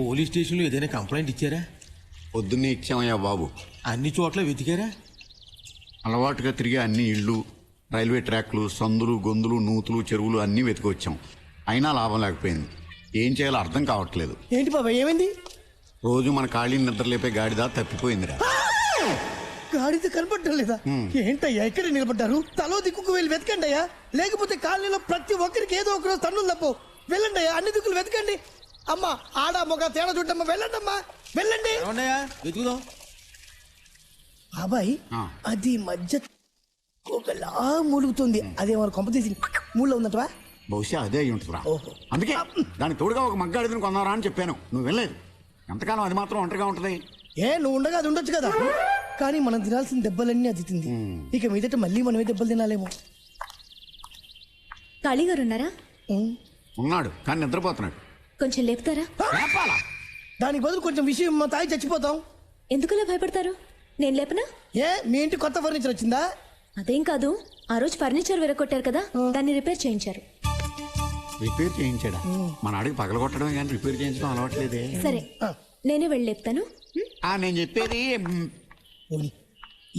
Police స్టేషన్లో ఏదైనా complaint ఇచ్చారా? పొద్దున్నే ఇచ్చామయ్యా బాబు. అన్ని చోట్ల వెతికారా? అలవాటుగా తిరిగే అన్ని ఇళ్ళు, రైల్వే ట్రాక్లు, సందులు, గొంతులు, నూతులు, చెరువులు అన్నీ వెతికొచ్చాం. అయినా లాభం లేకపోయింది. ఏం చేయాలో అర్థం కావట్లేదు. ఏంటి బాబా ఏమైంది? రోజు మన ఖాళీని నిద్రలేపే గాడిద తప్పిపోయిందిరా. గాడిద కనపడటం లేదా? ఏంటయ్యా ఇక్కడ నిలబడ్డారు? తలో దిక్కుకు వెళ్ళి వెతకండి అయ్యా, లేకపోతే కాలనీలో ప్రతి ఒక్కరికి ఏదో ఒక రోజు తన్నులు తప్పు. వెళ్ళండి అయ్యా, అన్ని దిక్కులు వెతకండి. అమ్మా ఆడ మొగ తేడా చూడమ్మా, వెళ్ళండి అమ్మా వెళ్ళండి. వెతుకుదాం. బాబాయ్ అది మధ్య ఒకలా మూలుగుతుంది, అదేమన్నా కొంపతీసి మూడులో ఉందటవా? బహుశా అదే అయి ఉంటుందిరా. అందుకే దానికి తోడుగా ఒక మగ్గాడిదని కొన్నారా అని చెప్పాను. నువ్వు వెళ్ళలేదు. ఎంతకాలం అది మాత్రం ఒంటరిగా ఉంటది? నువ్వు ఉండగా అది ఉండొచ్చు కదా. కానీ మనం తినాల్సిన దెబ్బలన్నీ అది తింది. ఇక మీదట మళ్ళీ మనమే దెబ్బలు తినాలేమో. కాళీగారు ఉన్నారా? ఉన్నాడు, కానీ నిద్రపోతున్నాడు. కొంచెం లేపుతారా? దానికి బదులు కొంచెం విషయం మా తాయి చచ్చిపోతాం. ఎందుకులా భయపడతారు? నేను లేపనా? మీ ఇంటి కొత్త ఫర్నిచర్ వచ్చిందా? అదేం కాదు, ఆ రోజు ఫర్నిచర్ విరగొట్టారు కదా, దాన్ని రిపేర్ చేయించారు. రిపేర్ చేయించాడా? మన అడిగి పగలగొట్టడమే కానీ రిపేర్ చేయించడం అలవాట్లేదే. సరే నేనే వెళ్ళి లేపుతాను. నేను చెప్పేది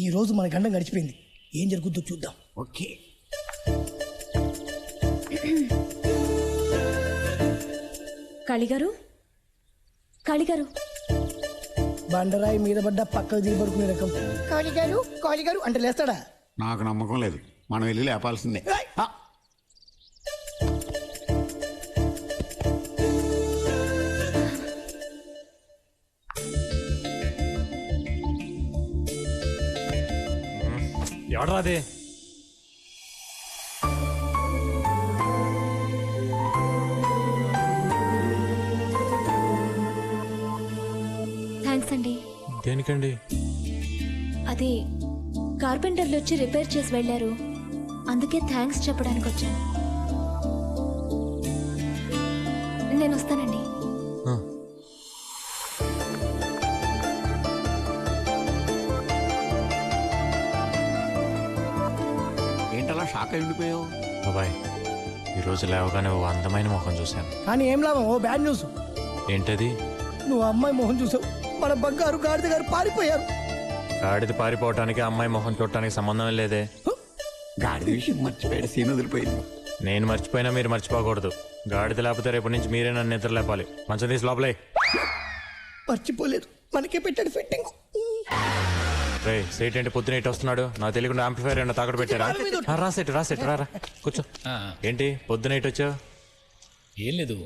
ఈ రోజు మన గండం గడిచిపోయింది, ఏం జరుగుద్దో చూద్దాం. ఓకే. కాళీగారు, కాళీగారు. బండరాయి మీద పడ్డ పక్కకు దిగి పడుకునే రకం. కాళీగారు కాళీగారు అంటే లేస్తాడా? నాకు నమ్మకం లేదు, మనం వెళ్ళి లేపాల్సిందే. ఎవడరా అదే? థ్యాంక్స్ అండి. దేనికండి? అది కార్పెంటర్లు వచ్చి రిపేర్ చేసి వెళ్ళారు, అందుకే థ్యాంక్స్ చెప్పడానికి వచ్చాను. నేను వస్తానండి. ఏంటలా షాక్ అయి ఉండిపోయావు? బాబాయ్, ఈరోజు లేవగానే ఓ అందమైన మొహం చూశాను. కానీ ఏం లాభం, ఓ బ్యాడ్ న్యూస్. ఏంటది? నువ్వు అమ్మాయి మొహం చూసావు, మన బంగారు గాడిద గారు పారిపోయారు. గాడిద పారిపోవటానికి అమ్మాయి మొహం చూడటానికి సంబంధం లేదే. గాడిద విషయం మర్చిపోయాడు, సీన్ వదిలిపోయింది. నేను మర్చిపోయినా మీరు మర్చిపోకూడదు. గాడిద లేకపోతే రేపటి నుంచి మీరే నన్ను నిద్ర లేపాలి. మంచం తీసి లోపలే. మర్చిపోలేదు, మనకే పెట్టాడు ఫిట్టింగ్. రే సీట్ ఏంటి పొద్దున ఇటు వస్తున్నాడు? నాకు తెలియకుండా ఆంప్లిఫైర్ ఏమన్నా తాకట్టు పెట్టారా? రాసేట్ రా కూర్చో. ఏంటి పొద్దున ఇటు వచ్చావు? ఏం లేదు,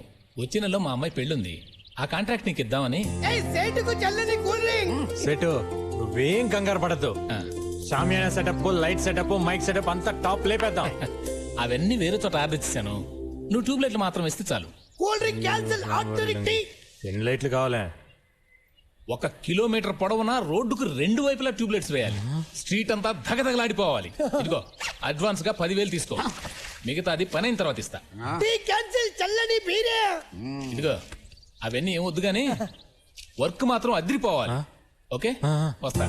వచ్చే నెలలో మా అమ్మాయి పెళ్ళుంది, ఆ కాంట్రాక్ట్ నీకు ఇద్దామని. సెట్ నువ్వేం కంగారు పడద్దు. Shamiana setup, light setup, mic setup అంతా టాప్ లేపేద్దాం. అవన్నీ వేరే చోట ఆర్డర్ ఇచ్చాను, నువ్వు ట్యూబ్ లైట్లు మాత్రం ఇస్తే చాలు. ఎన్ని లైట్లు కావాలా? 1 కిలోమీటర్ పొడవునా రోడ్డుకు 2 వైపులా ట్యూబ్ లైట్స్ వేయాలి. స్ట్రీట్ అంతా దగదగలాడిపోవాలి. ఇదిగో అడ్వాన్స్ గా 10,000 తీసుకో, మిగతా అది పని అయిన తర్వాత ఇస్తా. ఇదిగో అవన్నీ ఏం వద్దు గానీ వర్క్ మాత్రం అదిరిపోవాలి. ఓకే వస్తా.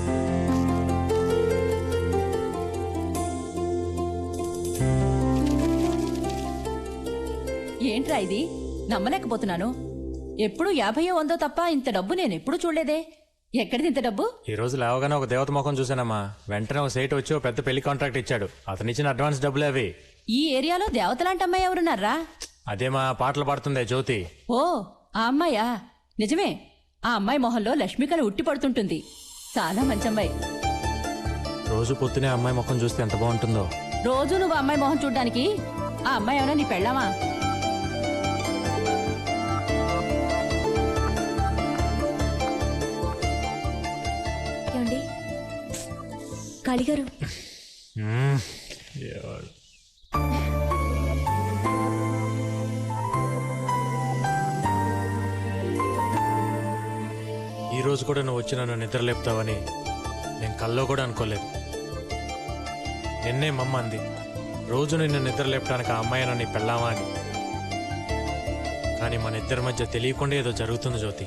ఏంట్రా ఇది? నమ్మలేకపోతున్నాను. ఎప్పుడు 50 100 తప్ప ఇంత డబ్బు నేను ఎప్పుడు చూడలేదే. ఎక్కడిది ఇంత డబ్బు? ఈ రోజు లేవగానే ఒక దేవత ముఖం చూసానమ్మా. వెంటనే ఒక సైట్ వచ్చి ఒక పెద్ద పెళ్లి కాంట్రాక్ట్ ఇచ్చాడు. అతను ఇచ్చిన అడ్వాన్స్ డబ్బులే అవి. ఈ ఏరియాలో దేవతలాంటి అమ్మాయి ఎవరున్నారా? అదేమా పాటలు పాడుతుందే జ్యోతి. ఓ ఆ అమ్మాయా? నిజమే, ఆ అమ్మాయి మొహంలో లక్ష్మికళ ఉట్టి పడుతుంటుంది. చాలా మంచి అమ్మాయి. రోజు పొద్దునే అమ్మాయి ముఖం చూస్తే ఎంత బాగుంటుందో. రోజు నువ్వు అమ్మాయి మొహం చూడ్డానికి ఆ అమ్మాయి ఏమైనా నీ పెళ్ళామా? ఏమండి కాళీగారు? ఈ రోజు కూడా నువ్వు వచ్చి నన్ను నిద్ర లేపుతావని నేను కల్లో కూడా అనుకోలేదు. నిన్నే మమ్మ అంది, రోజు నిన్ను నిద్ర లేపడానికి ఆ అమ్మాయి నన్ను పెళ్ళామా అని. కానీ మన ఇద్దరి మధ్య తెలియకుండా ఏదో జరుగుతుంది జ్యోతి.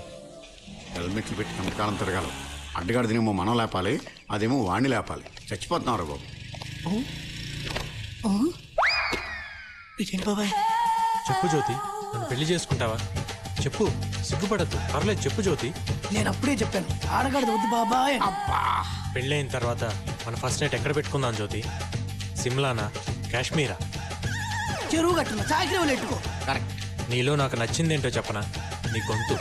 హెల్మెట్లు పెట్టి కంపకాలం తిరగాలి. అడ్డగాడిదేమో మనం లేపాలి, అదేమో వాణ్ణి లేపాలి. చచ్చిపోతున్నావు రా బాబు. చెప్పు జ్యోతి, నన్ను పెళ్లి చేసుకుంటావా? చెప్పు, సిగ్గుపడద్దు, పర్లేదు చెప్పు జ్యోతి. నేను అప్పుడే చెప్పాను ఆడగాడు వద్దు బాబాయ్ అని. పెళ్ళైన తర్వాత మన ఫస్ట్ నైట్ ఎక్కడ పెట్టుకుందాం జ్యోతి? సిమ్లానా, కాశ్మీరా? చెరువు కట్టున చాకరీ ఎట్టుకో. కరెక్ట్. నీలో నాకు నచ్చిందేంటో చెప్పనా? నీ గొంతు.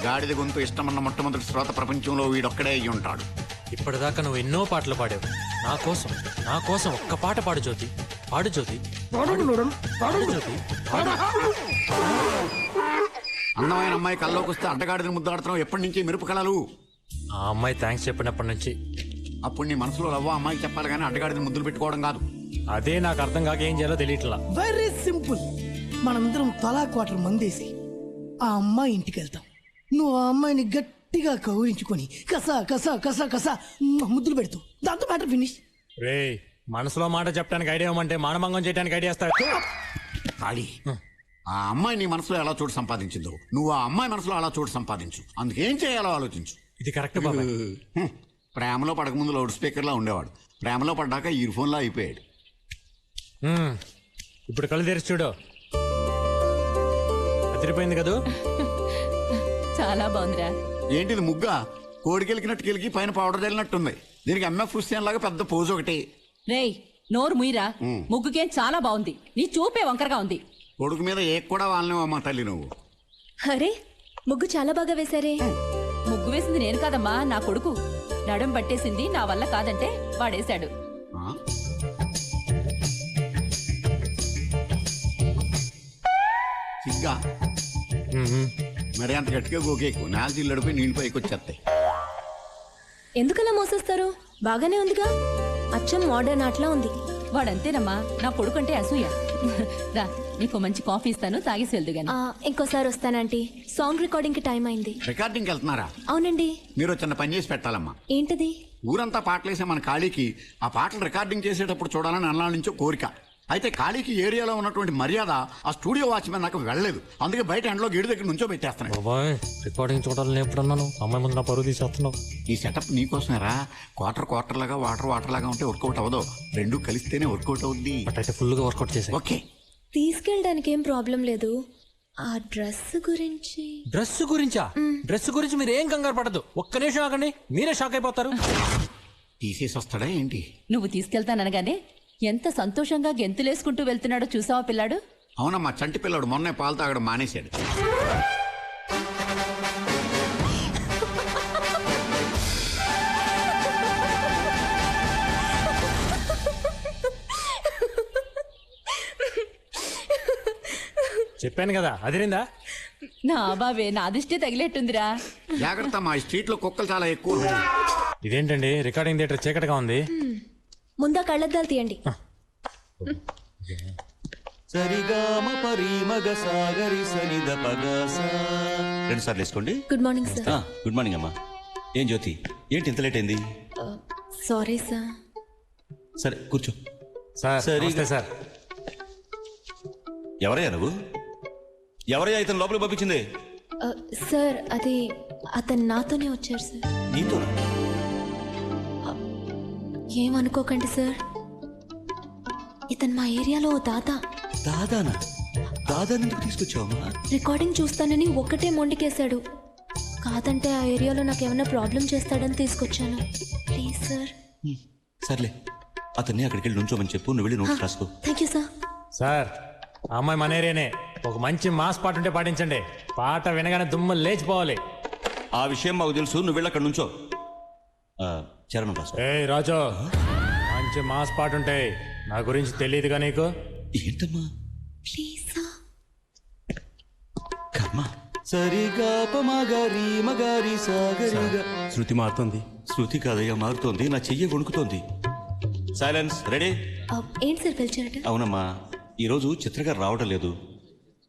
గాడిద గొంతు ఇష్టమన్న మొట్టమొదటి శ్రోత ప్రపంచంలో వీడొక్కడే అయ్యి ఉంటాడు. ఇప్పటిదాకా నువ్వు ఎన్నో పాటలు పాడావు. నా కోసం ఒక్క పాట పాడు జ్యోతి. పాడు జ్యోతి. పాడు జ్యోతి. అందమైన అమ్మాయి కల్లోకి వస్తే అడ్డగాడిదని ముద్దాడుతున్నావు. ఎప్పటి నుంచి మెరుపు కళలు? ఆ అమ్మాయి థ్యాంక్స్ చెప్పినప్పటి నుంచి. అప్పుడు నీ మనసులో లవ్వ అమ్మాయికి చెప్పాలి కానీ అడ్డగాడిని ముద్దులు పెట్టుకోవడం కాదు. అదే నాకు అర్థం కాక ఏం చేయాలో తెలియట్లా. Very simple. మనమిద్దరం తలా క్వార్టర్ మందేసి ఆ అమ్మాయి ఇంటికి వెళ్తాం. నువ్వు ఆ అమ్మాయిని గట్టిగా కౌరించుకొని కసా కసా కసా కసా ముద్దులు పెడతావు. దాంతో మ్యాటర్ ఫినిష్. రే, మనసులో మాట చెప్పడానికి ఐడియా ఇవ్వమంటే మానభంగం చేయడానికి ఐడియా ఇస్తాడు. ఖాళీ. ఆ అమ్మాయి నీ మనసులో ఎలా చోటు సంపాదించిందో నువ్వు ఆ అమ్మాయి మనసులో అలా చోటు సంపాదించు. అందుకేం చేయాలో ఆలోచించు. ఇది కరెక్ట్ బాబాయ్. ప్రేమలో పడకముందు లౌడ్ స్పీకర్లా ఉండేవాడు. ప్రేమలో పడ్డాక ఇయర్ ఫోన్లా అయిపోయాడు. ఇప్పుడు కళ్ళు తెరిచి చూడు. అదిరిపోయింది కదూ? చాలా బాగుందిరా. ఏంటిది ముగ్గా? కోడికెలికినట్టు కెలికి పైన పౌడర్ చల్లినట్టుంది. దీనికి ఎంఎఫ్ హుస్సేన్ లాగా పెద్ద పోజు ఒకటి. రేయ్, నోరు ముయిరా. ముగ్గుకేం చాలా బాగుంది. నీ చూపే వంకరగా ఉంది. కొడుకు మీద ఏ కూడా వాళ్ళనేవమ్మా తల్లి నువ్వు. అరే ముగ్గు చాలా బాగా వేశారే. ముగ్గు వేసింది నేను కాదమ్మా, నా కొడుకు. నడుం పట్టేసింది నా వల్ల కాదంటే వాడేశాడు. ఆ? సిగ్గా మరి అంత గట్టిగా గోకేకు. నేల చిల్లడిపోయి నీళ్ళు పైకి వచ్చేస్తాయి. ఎందుకలా మోసేస్తారు? బాగానే ఉందిగా. అచ్చం మోడర్న్ ఆటలా ఉంది. వాడంతేనమ్మా, నా కొడుకంటే అసూయ. రా, నీకు మంచి కాఫీ ఇస్తాను, తాగేసి వెళ్దు గాని. ఇంకోసారి వస్తానంటీ. సాంగ్ రికార్డింగ్ కి టైం అయింది. రికార్డింగ్కి వెళ్తున్నారా? అవునండి. మీరు చిన్న పని చేసి పెట్టాలమ్మా. ఏంటది? ఊరంతా పాటలేసే మన ఖాళీకి ఆ పాటలు రికార్డింగ్ చేసేటప్పుడు చూడాలని అన్నాళ్ళ నుంచో కోరిక. అయితే ఖాళీకి ఏరియాలో ఉన్నటువంటి మర్యాద ఆ స్టూడియో వాచ్మెన్ నాకు వెళ్ళలేదు. అందుకే బయట ఎండలో గేడు దగ్గర నుంచో పెట్టేస్తున్నాడు. బాబాయ్, రికార్డింగ్ చూడాలని ఎప్పుడన్నాను? అమ్మాయి ముందు నా పరువు తీసేస్తున్నావు. ఈ సెటప్ నీకోసమేరా. క్వార్టర్ లాగా వాటర్ లాగా ఉంటే వర్కౌట్ అవ్వదు. రెండు కలిస్తేనే వర్కౌట్ అవుద్ది. బట్ అయితే ఫుల్ గా వర్కౌట్ చేసే. ఓకే. తీసుకెళ్ళడానికి ఏం ప్రాబ్లం లేదు. ఆ డ్రెస్ గురించి. డ్రెస్ గురించా? డ్రెస్ గురించి మీరు ఏం కంగారు పడద్దు. ఒక్క నిమిషం ఆగండి, మీరే షాక్ అయిపోతారు. తీసేసి వస్తాడా ఏంటి? నువ్వు తీసుకెళ్తాననగానే ఎంత సంతోషంగా గెంతులేసుకుంటూ వెళ్తున్నాడో చూసావా పిల్లాడు? అవునమ్మా, చంటి పిల్లడు మొన్నే పాలు తాగడం మానేశాడు. చెప్పాను కదా, అదిరిందా? నా బాబే, నా దిష్టే తగిలేట్టుందిరా. జాగ్రత్త, మా స్ట్రీట్ లో కుక్కలు చాలా ఎక్కువ ఉన్నాయి. ఇదేంటండి రికార్డింగ్ థియేటర్ చీకటిగా ఉంది? ముందా కళ్ళద్దాలు తీయండి. సరిగామ పరిమగ సాగరి సనిద పగస. రెండు సార్లు వేసుకోండి. Good morning sir. Good morning అమ్మా. ఏం జ్యోతి, ఏంటి ఇంత లేట్ అయింది? Sorry sir. సరే కూర్చో. సార్ సరిగా- నమస్తే సార్. ఎవరయ్యా నువ్వు? ఎవరయ్యా ఇతను లోపలికి పంపించింది? సార్ అది అతను నాతోనే వచ్చారు సార్. నీతో? ఏమనుకోకండి సార్, ఇతను మా ఏరియాలో ఓ తాత. దాదానా? దాదాని ఎందుకు తీసుకొచ్చావమ్మా? రికార్డింగ్ చూస్తానని ఒక్కటే మొండికేశాడు. కాదంటే ఆ ఏరియాలో నాకు ఏమైనా ప్రాబ్లం చేస్తాడని తీసుకొచ్చాను. Please sir. సర్లే, అతన్ని అక్కడికి వెళ్ళి నుంచోమని చెప్పు. నువ్వు వెళ్ళి నోట్స్ రాసుకో. Thank you sir. సార్, ఆ అమ్మాయి మన ఏరియానే. ఒక మంచి మాస్ పాట ఉంటే పాటించండి. పాట వినగానే దుమ్ము లేచిపోవాలి. ఆ విషయం మాకు తెలుసు. నువ్వు వెళ్ళి అక్కడ నుంచో. చరణం రాసుకో. ఏ రాజు, మంచి మాస్ పాట ఉంటాయి. నా గురించి తెలియదుగా నీకు? ఏంటమ్మా? Please sir. కర్మ. సరిగా పమగరి మగరి సాగరిగా. శృతి మారుతుంది. శృతి కాదయ్యా, మారుతోంది. నా చెయ్యి వణుకుతోంది. సైలెన్స్. రెడీ? ఏంటి సార్ పిలిచారట? అవునమ్మా, ఈరోజు చిత్రగారు రావడం లేదు.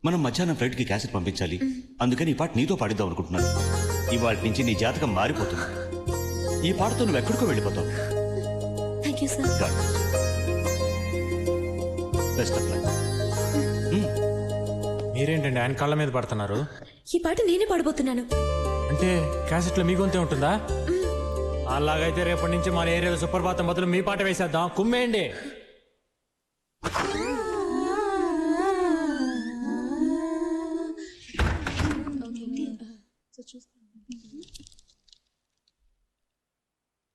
మనం మధ్యాహ్నం ఫ్లైట్కి క్యాసెట్ పంపించాలి. అందుకని ఈ పాట నీతో పాడిద్దాం అనుకుంటున్నాను. ఇవాళ నుంచి నీ జాతకం మారిపోతుంది. ఈ పాటతో నువ్వు ఎక్కడికో వెళ్ళిపోతావు. Thank you sir. Best of luck. మీరేంటండి ఆయన కాళ్ళ మీద పడుతున్నారు? ఈ పాట నేనే పాడబోతున్నాను. అంటే క్యాసెట్లో మీ గొంతే ఉంటుందా? అలాగైతే రేపటి నుంచి మన ఏరియాలో సుప్రభాతం బదులు మీ పాట వేసేద్దాం. కుమ్మేయండి.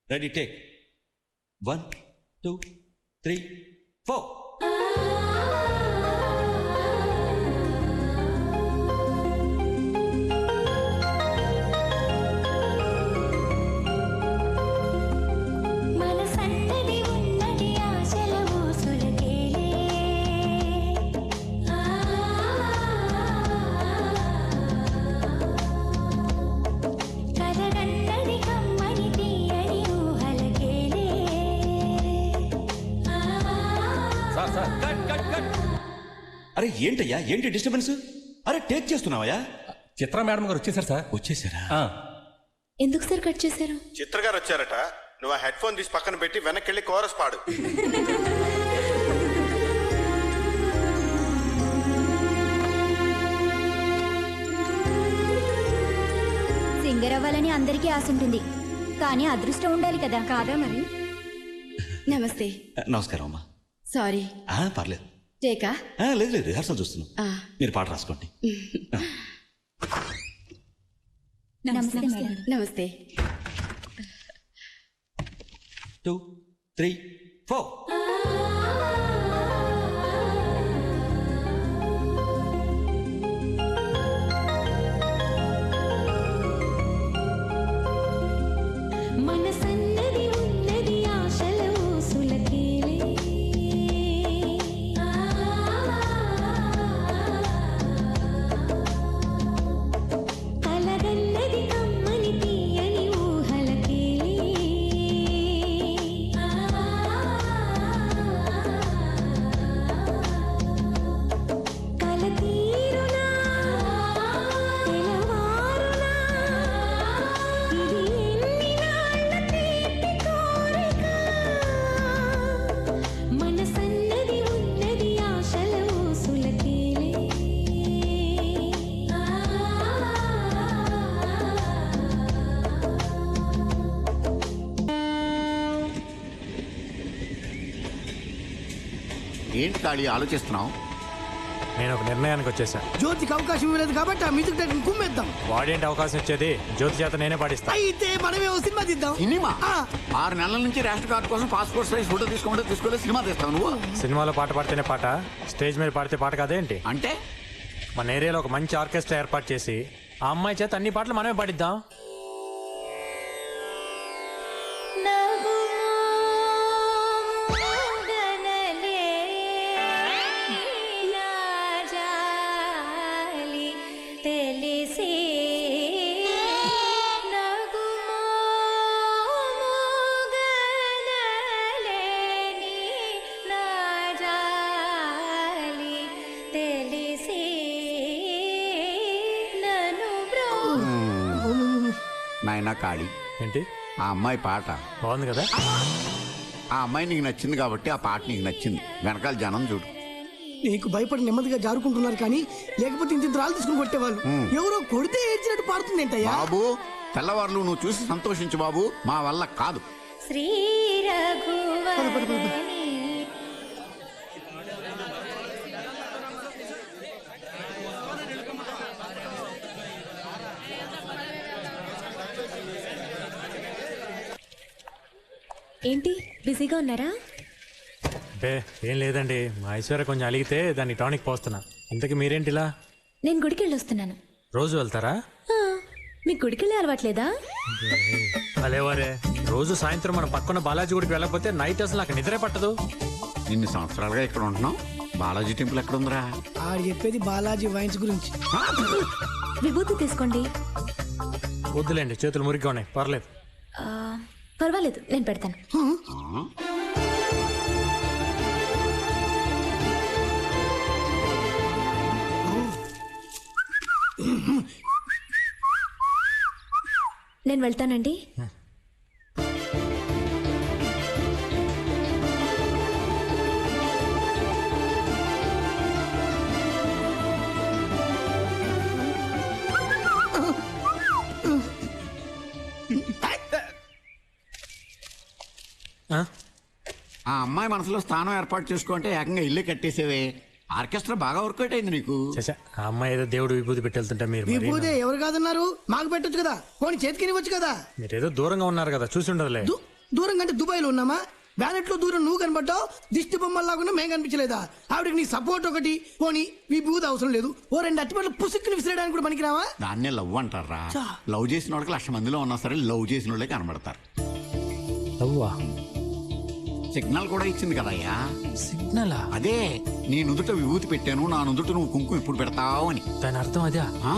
Ready take 1 2 3 4. మనసన్నది ఉన్నది ఆశల ఊసులకేలే. కలగన్నది కమ్మని తీయని ఊహలకేలే. అరే ఏంటయ్యా, ఏంటి డిస్టర్బెన్స్? అరే టేక్ చేస్తున్నావయ్యా? చిత్ర మేడం గారు వచ్చేసారు సార్. వచ్చేసారా? ఎందుకు సార్ కట్ చేశారు? చిత్ర గారు వచ్చారట. నువ్వు ఆ హెడ్ ఫోన్ తీసి పక్కన పెట్టి వెనక్కి వెళ్ళి కోరస్ పాడు. సింగర్ అవ్వాలని అందరికీ ఆశ ఉంటుంది, కానీ అదృష్టం ఉండాలి కదా. కాదా మరి? నమస్తే. నమస్కారం అమ్మా. సారీ. పర్లేదు. టేకా? లేదు లేదు, రిహార్సల్ చూస్తున్నాం. మీరు పాట రాసుకోండి. నమస్తే మేడం. నమస్తే. 2 3 4. మనసన్నది ఉన్నది ఆశల ఊసులకేలే. కలగన్నది కమ్మని తీయని ఊహలకేలే. కలతీరునా తెలవారునా ఇది ఎన్ని నాళ్ళ తీపి కోరిక. మనసన్నది ఉన్నది ఆశల ఊసులకేలే. ఏంటి ఖాళీ ఆలోచిస్తున్నావు? నేను ఒక నిర్ణయానికి వచ్చేసా. జ్యోతికి అవకాశం ఇవ్వలేదు కాబట్టి ఆ మ్యూజిక్ డైరెక్టర్ కుమ్మేద్దాం. వాడేంటి అవకాశం ఇచ్చేది? జ్యోతి చేత నేనే పాటిస్తా. అయితే మనమే ఓ సినిమా తీద్దాం. సినిమా? 6 నెలల నుంచి రేషన్ కార్డు కోసం పాస్పోర్ట్ సైజ్ ఫోటో తీసుకోలేదు సినిమా తీస్తావు నువ్వు? సినిమాలో పాట పాడితేనే పాట, స్టేజ్ మీద పాడితే పాట కాదేంటి? అంటే మన ఏరియాలో ఒక మంచి ఆర్కెస్ట్రా ఏర్పాటు చేసి ఆ అమ్మాయి చేత అన్ని పాటలు మనమే పాడిద్దాం. తెలిసి నాయనా ఖాళీ, ఏంటి? ఆ అమ్మాయి పాట బాగుంది కదా? ఆ అమ్మాయి నీకు నచ్చింది కాబట్టి ఆ పాట నీకు నచ్చింది. వెనకాల జనం చూడు. నీకు భయపడి నెమ్మదిగా జారుకుంటున్నారు, కానీ లేకపోతే ఇంత రాళ్ళు తీసుకుని కొట్టేవాళ్ళు. ఎవరో కొడితే ఏడ్చినట్టు పాడుతుంది ఏంటయ్యా? బాబు, తెల్లవారులు నువ్వు చూసి సంతోషించు బాబు, మా వల్ల కాదు. శ్రీ రఘువరని. ఏంటి బిజీగా ఉన్నారా? బే ఏం లేదండి, మా ఐశ్వర్య కొంచెం అలిగితే దాన్ని టానిక్ పోస్తున్నా. ఇంతకీ మీరేంటిలా? నేను గుడికి వెళ్ళొస్తున్నాను. రోజు వెళ్తారా? మీకు గుడికి వెళ్ళే అలవాట్లేదా? అలేవారే, రోజు సాయంత్రం మనం పక్కన బాలాజీ గుడికి వెళ్ళకపోతే నైట్ అసలు నాకు నిద్రే పట్టదు. ఇన్ని సంవత్సరాలుగా ఇక్కడ ఉంటున్నావు, బాలాజీ టెంపుల్ ఎక్కడ ఉందిరా? ఆడు చెప్పేది బాలాజీ వైన్స్ గురించి. విభూతి తీసుకోండి. వద్దులేండి, చేతులు మురిగ్గా ఉన్నాయి, పర్లేదు. పర్వాలేదు, నేను పెడతాను. నేను వెళ్తానండి. ఆ అమ్మాయి మనసులో స్థానం ఏర్పాటు చేసుకుంటే ఏకంగా ఇల్లు కట్టేసేవే. ఆర్కెస్ట్రా బాగా వర్కౌట్ అయింది నీకు. చచ్చా, ఆ అమ్మాయి ఏదో దేవుడు విభూతి పెట్టి వెళ్తుంటే మీరు మీ మరీ పూజ ఎవరు కాదన్నారు? మాకు పెట్టొచ్చు కదా, పోనీ చేతికి ఇవ్వచ్చు కదా. మీరేదో దూరంగా ఉన్నారు కదా, చూసి ఉండదులే. దూరం కంటే దుబాయ్లో ఉన్నామా? బ్యానెట్ లో దూరం నువ్వు కనబడ్డావు, దిష్టి బొమ్మల్లాగా మేము కనిపించలేదా? ఆవిడకి నీ సపోర్ట్ ఒకటి, పోనీ ఈ బూద్ అవసరం లేదు. ఓ 2 అట్టిపట్లు పుసుక్కుని విసిరేయడానికి కూడా పనికిరావా? దాన్నే లవ్ అంటారా? లవ్ చేసిన వాళ్ళకి 1,00,000 మందిలో ఉన్నా సరే లవ్ చేసిన వాళ్ళే కనబడతారు. అవ్వా, సిగ్నల్ కూడా ఇచ్చింది కదయ్యా. సిగ్నలా? అదే, నీ నుదుట విభూతి పెట్టాను, నా నుదుట నువ్వు కుంకుమ ఇప్పుడు పెడతావు అని. దాని అర్థం అదే. ఆ,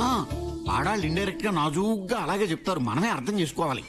ఆడాళ్ళు ఇండైరెక్ట్ గా నాజూగ్గా అలాగే చెప్తారు, మనమే అర్థం చేసుకోవాలి.